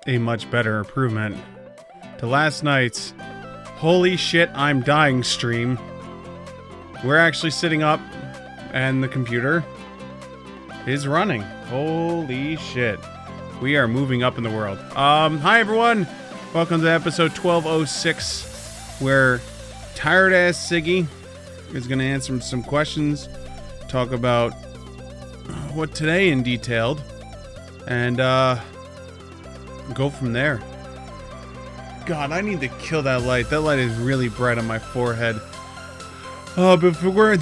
a much better improvement to last night's holy shit I'm dying stream. We're actually sitting up and the computer is running. Holy shit. We are moving up in the world. Hi everyone. Welcome to episode 1206, where tired ass Siggy is going to answer some questions, talk about what today in detailed, and go from there. God, I need to kill that light. That light is really bright on my forehead. Oh, but for where...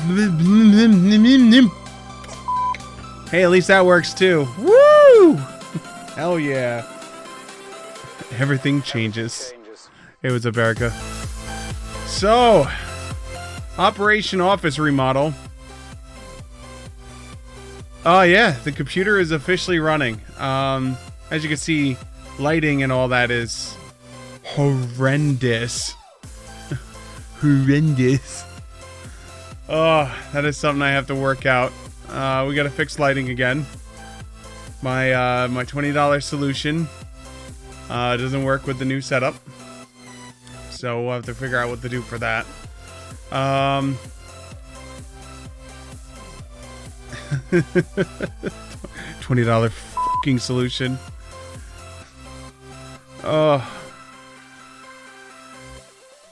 Hey, at least that works too. Woo! Hell yeah. Everything changes. Hey, what's up, Erica? So, Operation Office remodel. Oh yeah, the computer is officially running. As you can see, lighting and all that is horrendous. Horrendous. Oh, that is something I have to work out. We gotta fix lighting again. My $20 solution doesn't work with the new setup, so we'll have to figure out what to do for that. $20 fucking solution. Oh.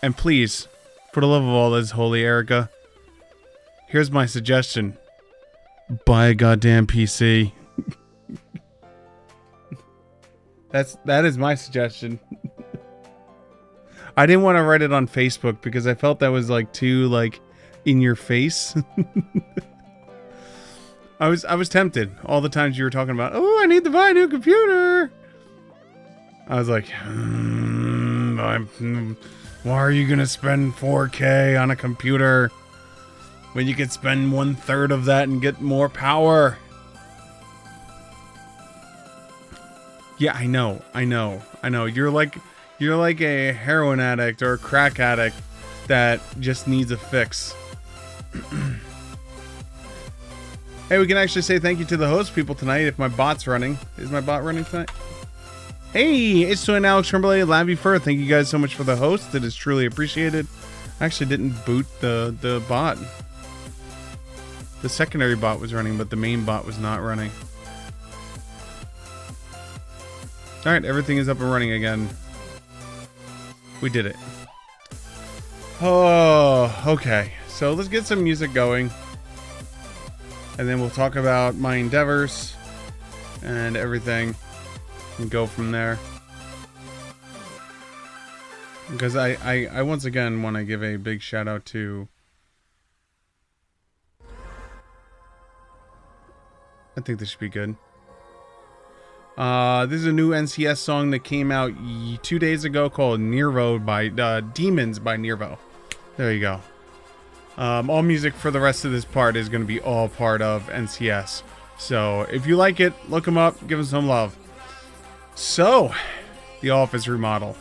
And please, for the love of all that is holy, Erica, here's my suggestion. Buy a goddamn PC. That is my suggestion. I didn't want to write it on Facebook because I felt that was like too like in your face. I was tempted all the times you were talking about, oh, I need to buy a new computer. I was like, why are you gonna spend 4K on a computer when you could spend 1/3 of that and get more power? Yeah, I know. You're like a heroin addict or a crack addict that just needs a fix. Hey, we can actually say thank you to the host people tonight if my bot's running. Is my bot running tonight? Hey, it's Twin Alex Tremblay, Labby Fur. Thank you guys so much for the host. It is truly appreciated. I actually didn't boot the bot. The secondary bot was running, but the main bot was not running. Alright, everything is up and running again. We did it. Oh, okay. So let's get some music going. And then we'll talk about my endeavors and everything and go from there. Because I once again want to give a big shout out to... I think this should be good. This is a new NCS song that came out 2 days ago called Nervo by Demons by Nervo. There you go. All music for the rest of this part is going to be all part of NCS. So if you like it, look them up, give them some love. So, the office remodel.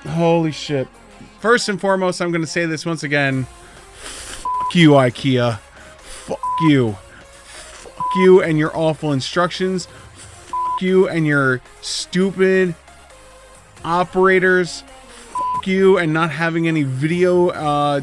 Holy shit. First and foremost, I'm going to say this once again. Fuck you, IKEA. Fuck you. Fuck you and your awful instructions. Fuck you and your stupid operators. Fuck you and not having any video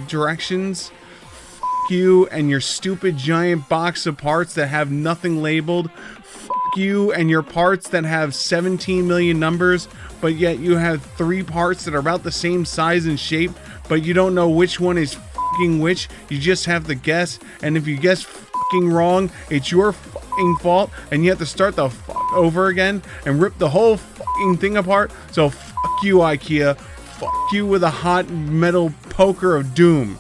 directions. Fuck you and your stupid giant box of parts that have nothing labeled. Fuck you and your parts that have 17 million numbers, but yet you have 3 parts that are about the same size and shape, but you don't know which one is fucking which. You just have to guess, and if you guess fucking wrong, it's your fucking fault, and you have to start the fuck over again and rip the whole fucking thing apart. So fuck you, IKEA. Fuck you with a hot metal poker of doom.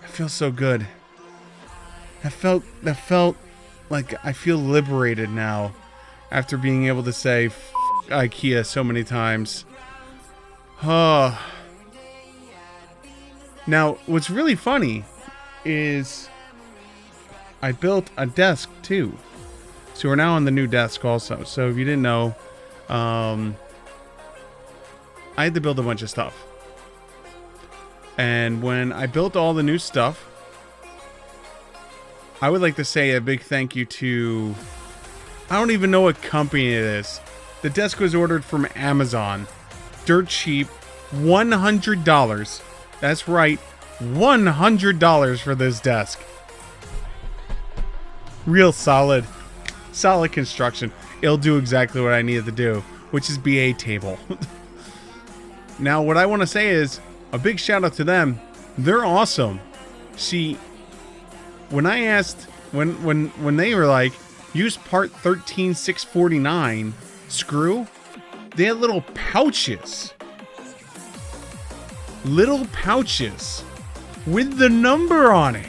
I feel so good. That felt like I feel liberated now after being able to say F IKEA so many times. Oh. Now, what's really funny is I built a desk too. So we're now on the new desk also. So if you didn't know, I had to build a bunch of stuff. And when I built all the new stuff, I would like to say a big thank you to, I don't even know what company it is. The desk was ordered from Amazon. Dirt cheap. $100. That's right. $100 for this desk. Real solid. Solid construction. It'll do exactly what I needed to do, which is be a table. Now, what I want to say is a big shout out to them. They're awesome. See, when I asked, when they were like, use part 13649 screw, they had little pouches. Little pouches with the number on it.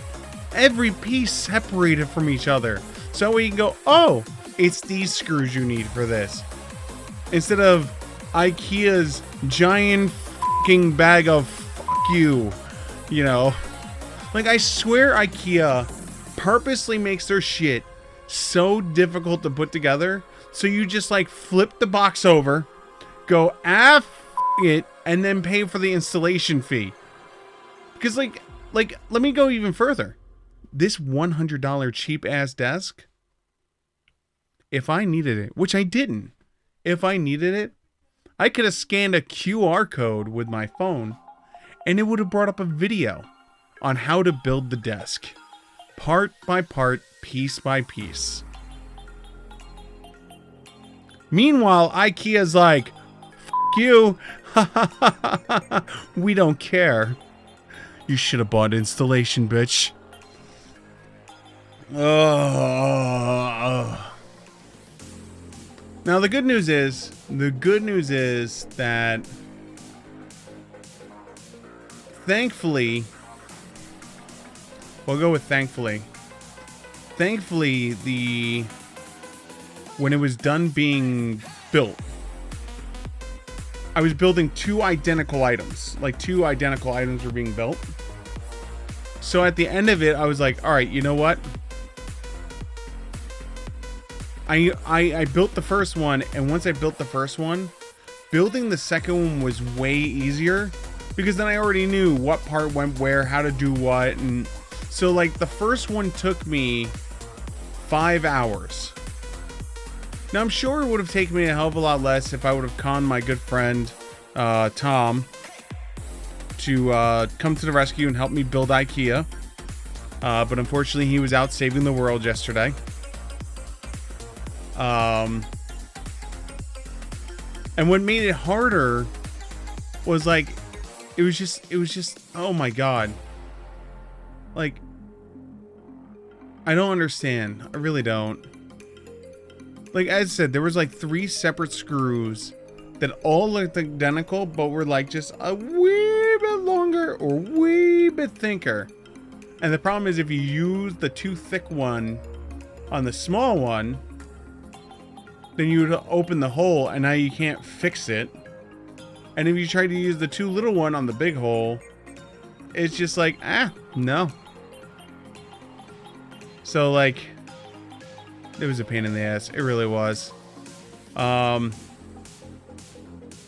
Every piece separated from each other. So we can go, oh, it's these screws you need for this. Instead of IKEA's giant fucking bag of fuck you. You know. Like, I swear IKEA purposely makes their shit so difficult to put together. So you just, like, flip the box over, go, it, and then pay for the installation fee. Because, like, let me go even further. This $100 cheap-ass desk, if I needed it, which I didn't, if I needed it, I could have scanned a QR code with my phone, and it would have brought up a video on how to build the desk. Part by part, piece by piece. Meanwhile, IKEA's like, F you. We don't care. You should have bought installation, bitch. Now the good news is that thankfully, we'll go with thankfully. Thankfully, when it was done being built, I was building two identical items. Like, two identical items were being built. So at the end of it, I was like, all right, you know what? I built the first one, and once I built the first one, building the second one was way easier because then I already knew what part went where, how to do what, and so like the first one took me 5 hours. Now I'm sure it would have taken me a hell of a lot less if I would have conned my good friend Tom to come to the rescue and help me build IKEA. But unfortunately, he was out saving the world yesterday. And what made it harder was like, it was just, oh my God. Like, I don't understand. I really don't. Like, as I said, there was like 3 separate screws that all looked identical, but were like just a wee bit longer or wee bit thicker. And the problem is if you use the too thick one on the small one, then you would open the hole and now you can't fix it. And if you try to use the too little one on the big hole, it's just like, no. So like, it was a pain in the ass. It really was. But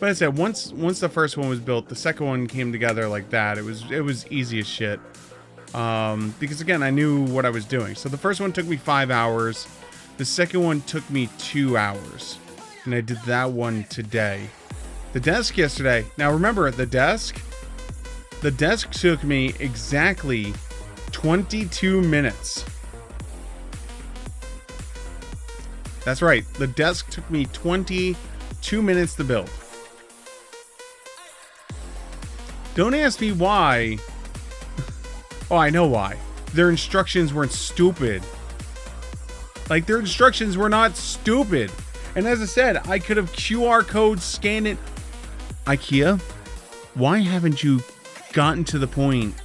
I said, once the first one was built, the second one came together like that. It was easy as shit. Because again, I knew what I was doing. So the first one took me 5 hours. The second one took me 2 hours. And I did that one today. The desk yesterday. Now remember, the desk took me exactly 22 minutes. That's right. The desk took me 22 minutes to build. Don't ask me why. Oh, I know why. Their instructions weren't stupid. Like, their instructions were not stupid. And as I said, I could have QR code scanned it. IKEA, why haven't you gotten to the point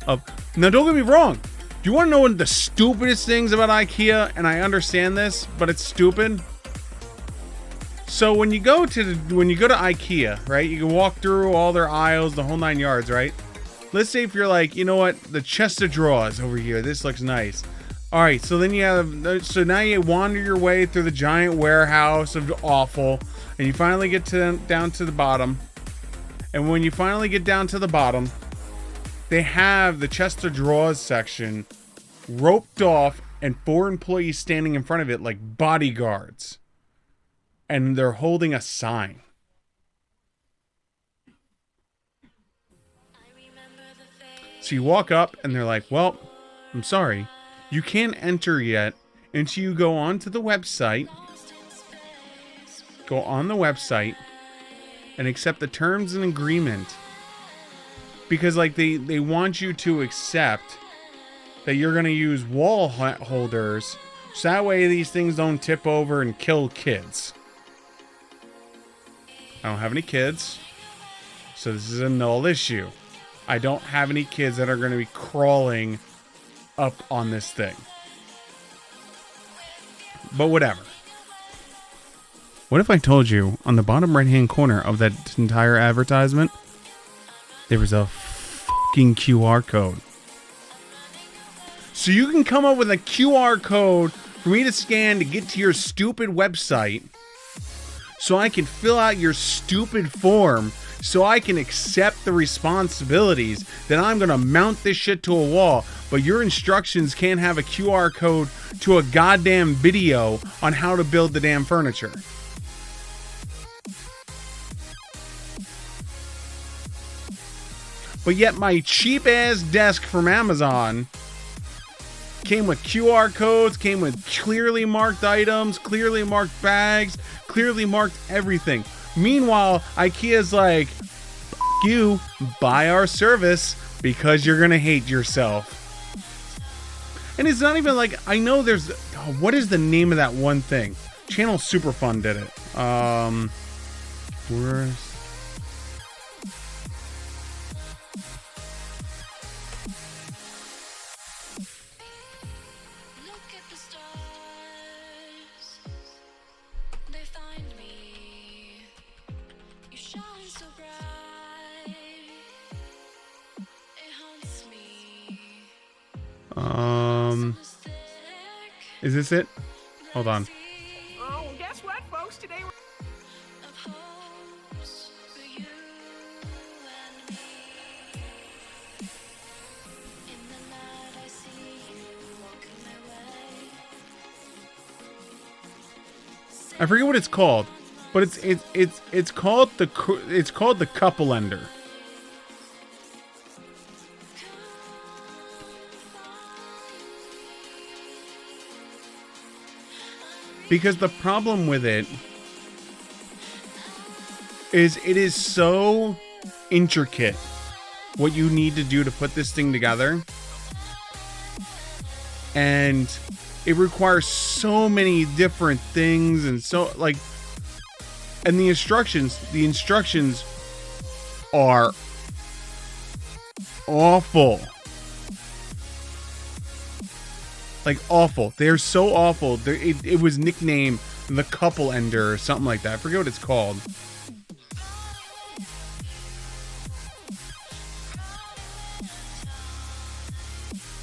of... Now, don't get me wrong. Do you want to know one of the stupidest things about IKEA? And I understand this, but it's stupid. So when you go to IKEA, right? You can walk through all their aisles, the whole 9 yards, right? Let's say if you're like, you know what? The chest of drawers over here. This looks nice. All right, so then you have, so now you wander your way through the giant warehouse of awful, and you finally get down to the bottom. And when you finally get down to the bottom, they have the chest of drawers section roped off, and 4 employees standing in front of it like bodyguards. And they're holding a sign. So you walk up and they're like, well, I'm sorry. You can't enter yet until you go onto the website. Go on the website and accept the terms and agreement. Because like they want you to accept that you're going to use wall holders. So that way these things don't tip over and kill kids. I don't have any kids. So this is a null issue. I don't have any kids that are going to be crawling up on this thing. But whatever. What if I told you on the bottom right-hand corner of that entire advertisement, there was a fucking QR code. So you can come up with a QR code for me to scan to get to your stupid website so I can fill out your stupid form so I can accept the responsibilities that I'm going to mount this shit to a wall, but your instructions can't have a QR code to a goddamn video on how to build the damn furniture. But yet my cheap ass desk from Amazon came with QR codes, came with clearly marked items, clearly marked bags, clearly marked everything. Meanwhile, IKEA's like, F you, buy our service because you're gonna hate yourself. And it's not even like, I know there's, what is the name of that one thing? Channel Superfun did it. Where's... Is this it? Hold on. Oh, well, guess what, folks? Today we're... I forget what it's called, but it's called the couple ender. Because the problem with it is it is so intricate what you need to do to put this thing together. And it requires so many different things and so like, and the instructions are awful. Like awful. They're so awful. It was nicknamed the couple ender or something like that. I forget what it's called.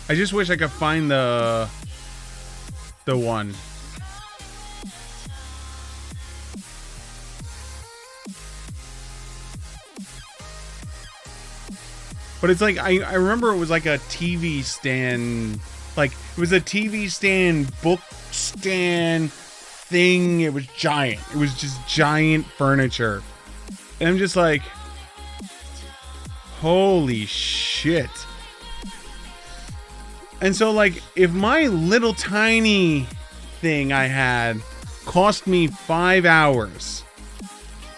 I just wish I could find the one. But it's like I remember it was like a TV stand. Like, it was a TV stand, book stand thing. It was giant. It was just giant furniture. And I'm just like, holy shit. And so, like, if my little tiny thing I had cost me 5 hours,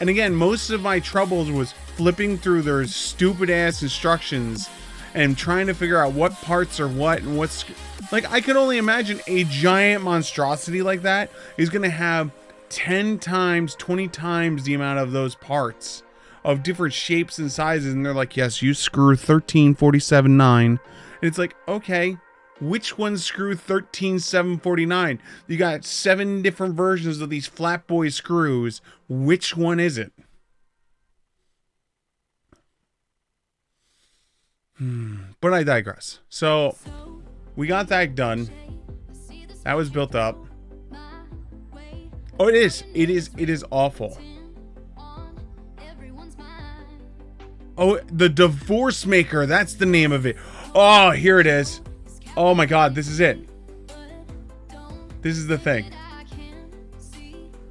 and again, most of my troubles was flipping through their stupid ass instructions and trying to figure out what parts are what and what's... Like, I could only imagine a giant monstrosity like that is going to have 10 times, 20 times the amount of those parts of different shapes and sizes. And they're like, yes, you screw 1347.9. And it's like, okay, which one's screw 13,749? You got 7 different versions of these flat boy screws. Which one is it? But I digress. So we got that done. That was built up. Oh, it is awful. Oh, the divorce maker. That's the name of it. Oh, here it is. Oh my god, this is it. This is the thing.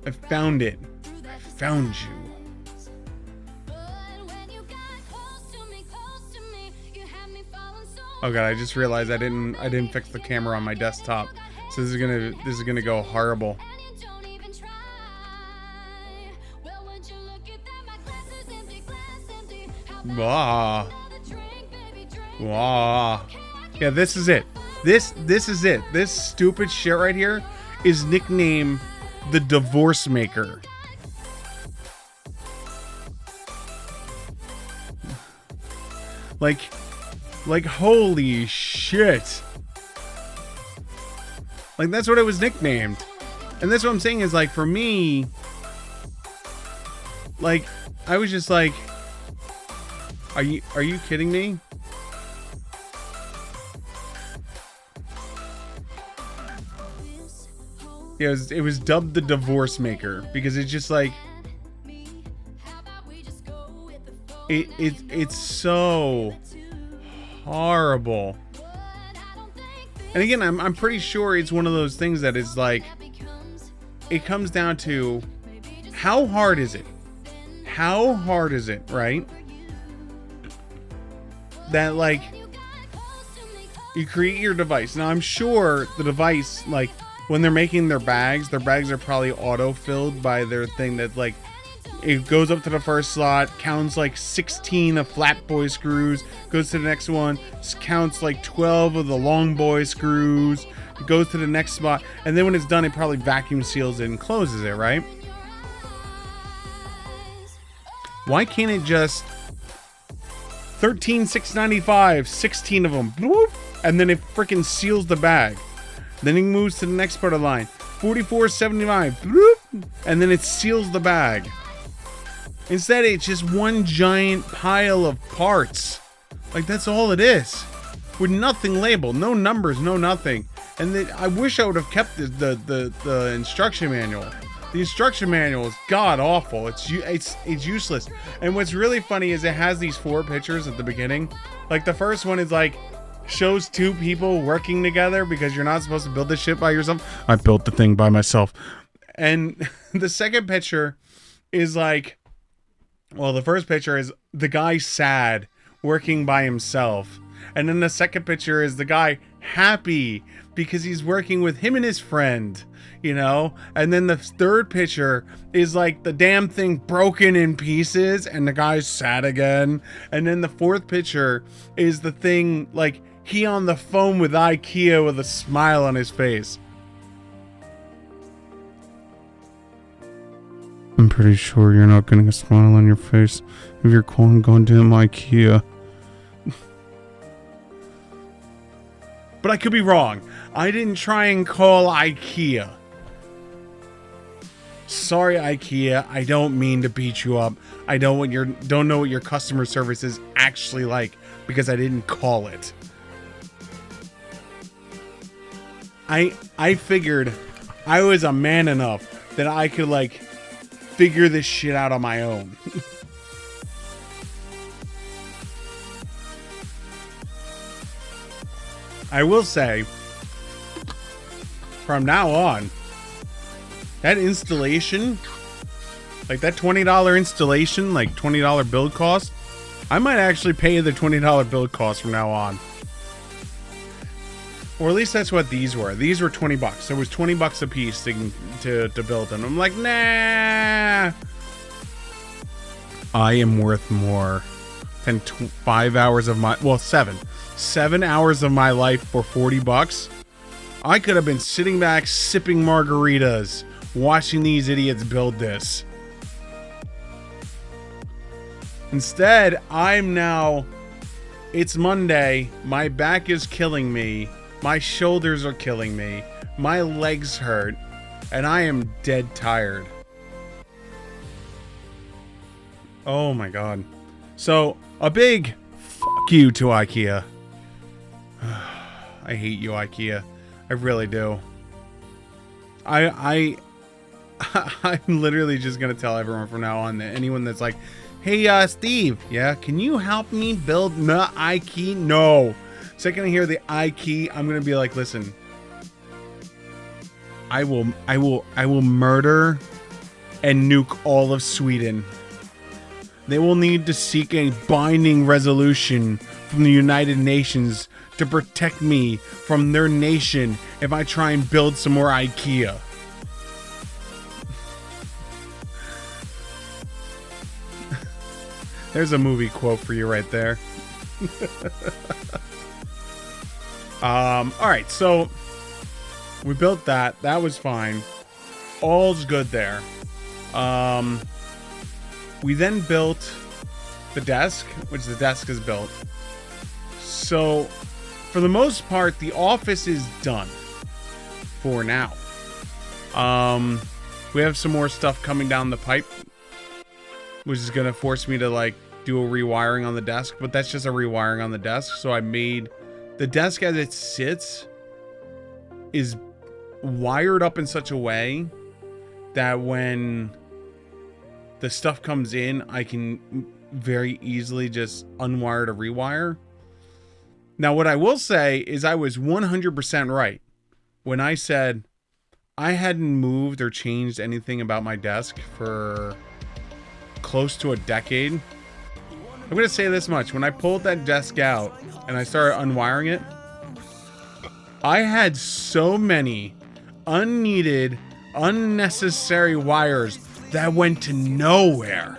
I found it. I found you. Oh god, I just realized I didn't fix the camera on my desktop. So this is gonna go horrible. Wah. Wah. Yeah, this is it. This is it. This stupid shit right here is nicknamed the Divorce Maker. Like holy shit. Like that's what it was nicknamed. And that's what I'm saying is like for me, like I was just like, are you kidding me? Yeah, it was dubbed the Divorce Maker because it's just like it's so horrible. And again, I'm pretty sure it's one of those things that is like it comes down to how hard is it? How hard is it, right? That like you create your device. Now I'm sure the device, like when they're making their bags are probably auto-filled by their thing that like it goes up to the first slot, counts like 16 of flat boy screws, goes to the next one, counts like 12 of the long boy screws, goes to the next spot, and then when it's done, it probably vacuum seals it and closes it, right? Why can't it just 13,695, 16 of them, bloop, and then it freaking seals the bag? Then it moves to the next part of the line, 44.75, bloop, and then it seals the bag. Instead, it's just one giant pile of parts. Like, that's all it is. With nothing labeled. No numbers, no nothing. And I wish I would have kept the instruction manual. The instruction manual is god-awful. It's useless. And what's really funny is it has these 4 pictures at the beginning. Like, the first one is, like, shows 2 people working together because you're not supposed to build this shit by yourself. I built the thing by myself. And the second picture is, like... Well, the first picture is the guy sad, working by himself. And then the second picture is the guy happy because he's working with him and his friend, you know? And then the third picture is like the damn thing broken in pieces and the guy's sad again. And then the fourth picture is the thing like he on the phone with IKEA with a smile on his face. I'm pretty sure you're not getting a smile on your face if you're calling goddamn IKEA. But I could be wrong. I didn't try and call IKEA. Sorry, IKEA. I don't mean to beat you up. I don't know what your customer service is actually like because I didn't call it. I figured I was a man enough that I could like figure this shit out on my own. I will say, from now on, that installation, like that $20 installation, like $20 build cost, I might actually pay the $20 build cost from now on. Or at least that's what these were. These were 20 bucks. It was 20 bucks a piece to build them. I'm like, nah. I am worth more than 5 hours of my, well, 7 hours of my life for 40 bucks. I could have been sitting back sipping margaritas watching these idiots build this. Instead, it's Monday, my back is killing me, my shoulders are killing me, my legs hurt, and I am dead tired. Oh my god. So, a big fuck you to IKEA. I hate you, IKEA. I really do. I'm literally just gonna tell everyone from now on that anyone that's like, hey, Steve, yeah, can you help me build IKEA? No. Second I hear the I key, I'm gonna be like, listen, I will murder and nuke all of Sweden. They will need to seek a binding resolution from the United Nations to protect me from their nation if I try and build some more IKEA. There's a movie quote for you right there. Alright, so we built that. That was fine. All's good there. We then built the desk, which the desk is built. So, for the most part, the office is done for now. We have some more stuff coming down the pipe, which is going to force me to, like, do a rewiring on the desk. But that's just a rewiring on the desk. So I made the desk as it sits is wired up in such a way that when the stuff comes in, I can very easily just unwire to rewire. Now, what I will say is I was 100% right when I said I hadn't moved or changed anything about my desk for close to a decade. I'm going to say this much. When I pulled that desk out and I started unwiring it, I had so many unneeded, unnecessary wires that went to nowhere.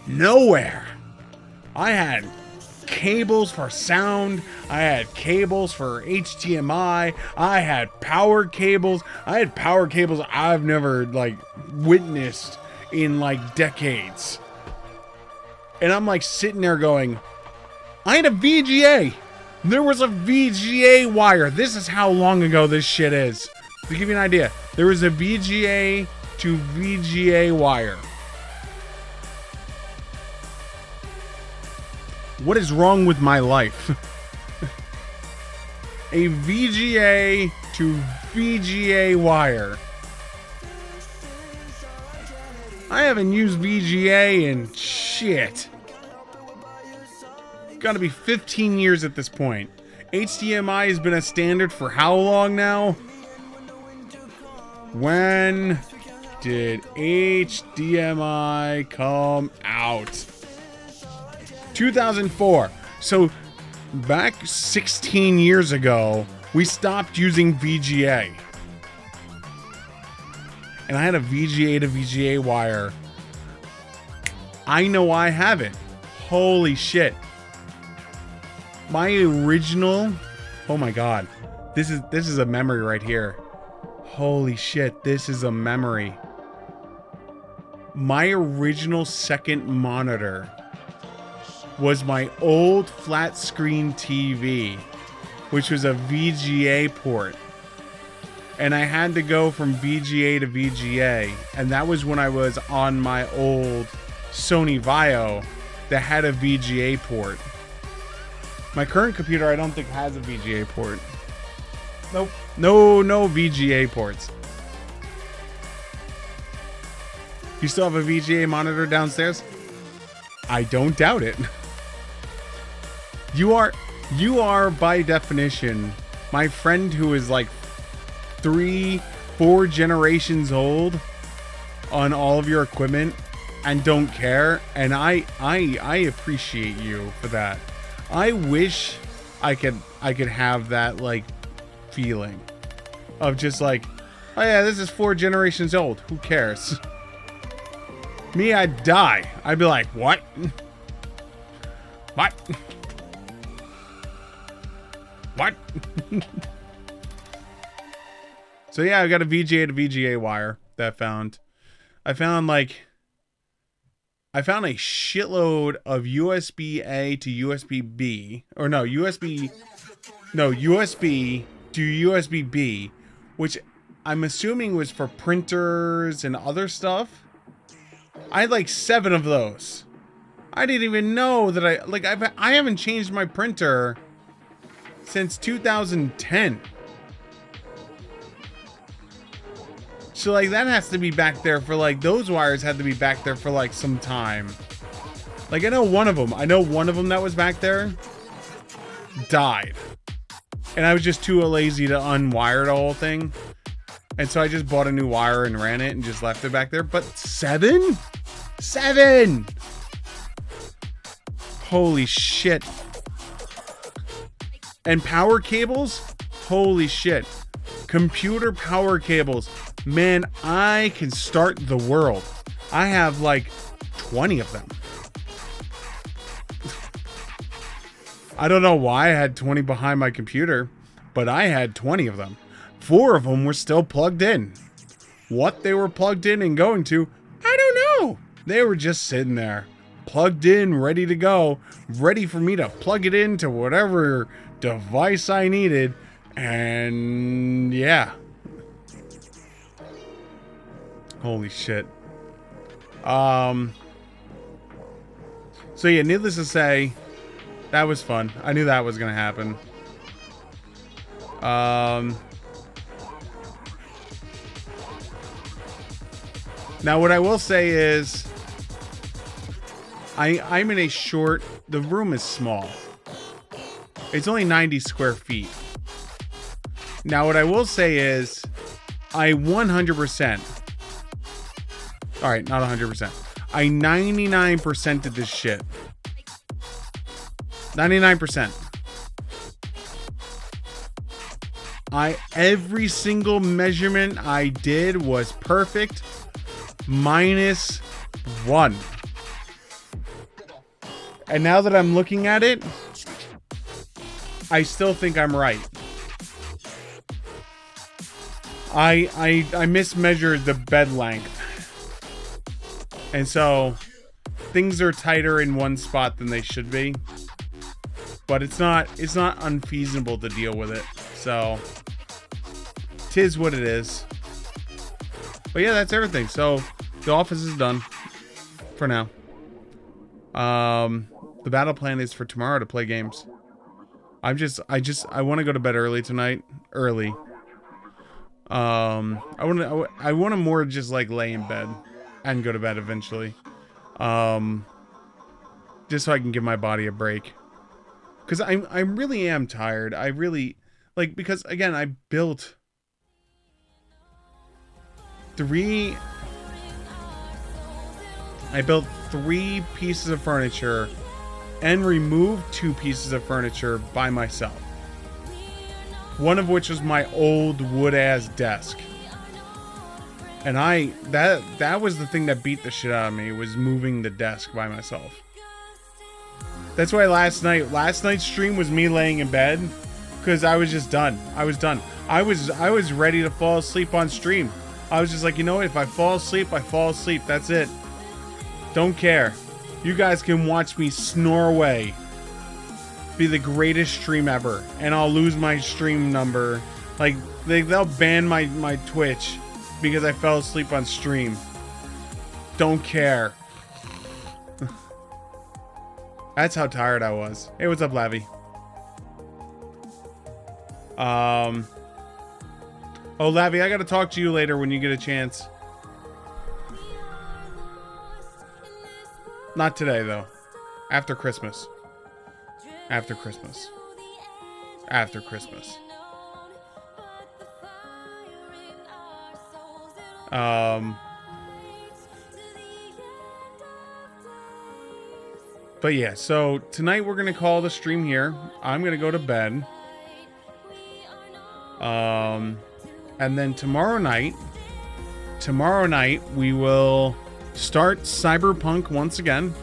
Nowhere. I had cables for sound. I had cables for HDMI. I had power cables. I had power cables I've never, like, witnessed in, like, decades. And I'm, like, sitting there going, I had a VGA. There was a VGA wire. This is how long ago this shit is. To give you an idea, there was a VGA to VGA wire. What is wrong with my life? A VGA to VGA wire. I haven't used VGA in shit. Gotta be 15 years at this point. HDMI has been a standard for how long now? When did HDMI come out? 2004. So back 16 years ago, we stopped using VGA. And I had a VGA to VGA wire. I know I have it. Holy shit. My original, oh my god. This is a memory right here. Holy shit, this is a memory. My original second monitor was my old flat screen TV, which was a VGA port. And I had to go from VGA to VGA. And that was when I was on my old Sony Vaio that had a VGA port. My current computer, I don't think has a VGA port. Nope. No VGA ports. You still have a VGA monitor downstairs? I don't doubt it. You are by definition my friend who is like 3-4 generations old on all of your equipment and don't care, and I appreciate you for that. I wish I could have that, like, feeling of just like, oh yeah, this is 4 generations old, who cares? Me, I'd die. I'd be like, what? What? What? So yeah, I got a VGA to VGA wire that I found a shitload of USB A to USB B, or no, USB to USB B, which I'm assuming was for printers and other stuff. I had like 7 of those. I didn't even know that I haven't changed my printer since 2010. So, like, that has to be back there for, like, those wires had to be back there for, like, some time. Like, I know one of them that was back there died. And I was just too lazy to unwire the whole thing. And so I just bought a new wire and ran it and just left it back there. But 7? 7! Holy shit. And power cables? Holy shit. Computer power cables. Man, I can start the world. I have like 20 of them. I don't know why I had 20 behind my computer, but I had 20 of them. 4 of them were still plugged in. What they were plugged in and going to, I don't know. They were just sitting there, plugged in, ready to go, ready for me to plug it into whatever device I needed. And yeah. Holy shit. So yeah, needless to say, that was fun. I knew that was gonna happen. Now what I will say is I'm in a short, the room is small. It's only 90 square feet. Now what I will say is I 100%, all right, not 100%, I 99% did this shit. 99%. Every single measurement I did was perfect, minus 1. And now that I'm looking at it, I still think I'm right. I mismeasured the bed length. And so things are tighter in one spot than they should be. But it's not unfeasible to deal with it. So 'tis what it is. But yeah, that's everything. So the office is done for now. The battle plan is for tomorrow to play games. I want to go to bed early tonight. Early. I want to more just like lay in bed and go to bed eventually. Just so I can give my body a break. Because I really am tired. I really, like, because again, I built 3 pieces of furniture and removed 2 pieces of furniture by myself. One of which was my old wood-ass desk. And that was the thing that beat the shit out of me, was moving the desk by myself. That's why last night's stream was me laying in bed, because I was just done. I was done. I was ready to fall asleep on stream. I was just like, you know what? If I fall asleep, I fall asleep. That's it. Don't care. You guys can watch me snore away. Be the greatest stream ever. And I'll lose my stream number. Like, they'll ban my Twitch because I fell asleep on stream. Don't care. That's how tired I was. Hey, what's up, Lavi? Oh, Lavi, I gotta talk to you later when you get a chance. Not today, though. After Christmas. After Christmas. After Christmas. But yeah, so tonight we're gonna call the stream here. I'm gonna go to bed. And then tomorrow night we will start Cyberpunk once again.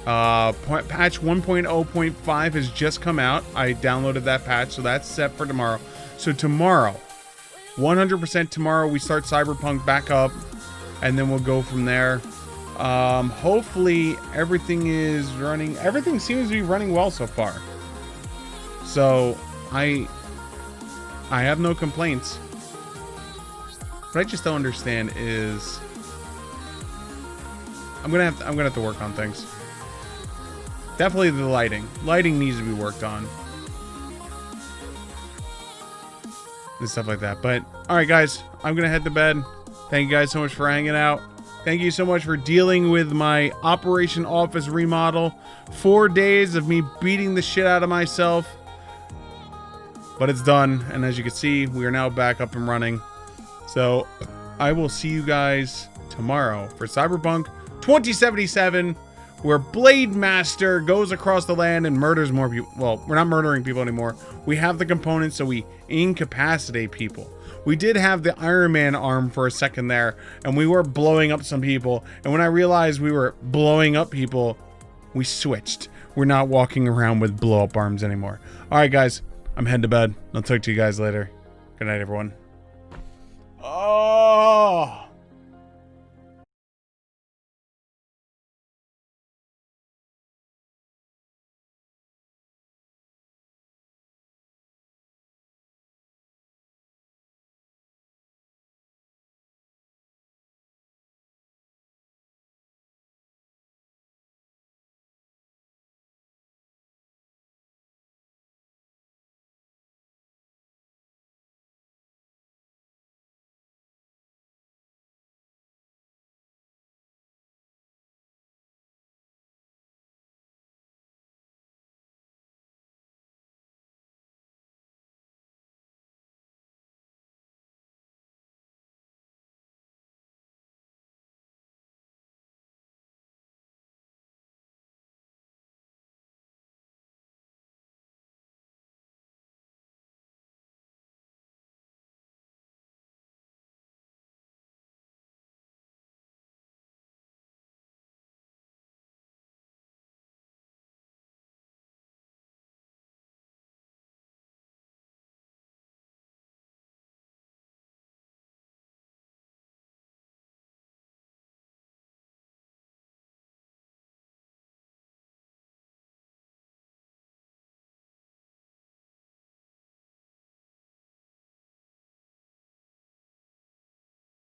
Patch 1.0.5 has just come out. I downloaded that patch, so that's set for tomorrow. So tomorrow, 100% tomorrow, we start Cyberpunk back up, and then we'll go from there. Hopefully everything is running. Everything seems to be running well so far. So I have no complaints. What I just don't understand is I'm gonna have to work on things. Definitely the lighting. Lighting needs to be worked on. And stuff like that. But alright guys, I'm gonna head to bed. Thank you guys so much for hanging out. Thank you so much for dealing with my Operation Office remodel. 4 days of me beating the shit out of myself. But it's done, and as you can see, we are now back up and running. So, I will see you guys tomorrow for Cyberpunk 2077, where Blade Master goes across the land and murders more people. Well, we're not murdering people anymore. We have the components, so we incapacitate people. We did have the Iron Man arm for a second there, and we were blowing up some people. And when I realized we were blowing up people, we switched. We're not walking around with blow-up arms anymore. All right, guys. I'm heading to bed. I'll talk to you guys later. Good night, everyone. Oh!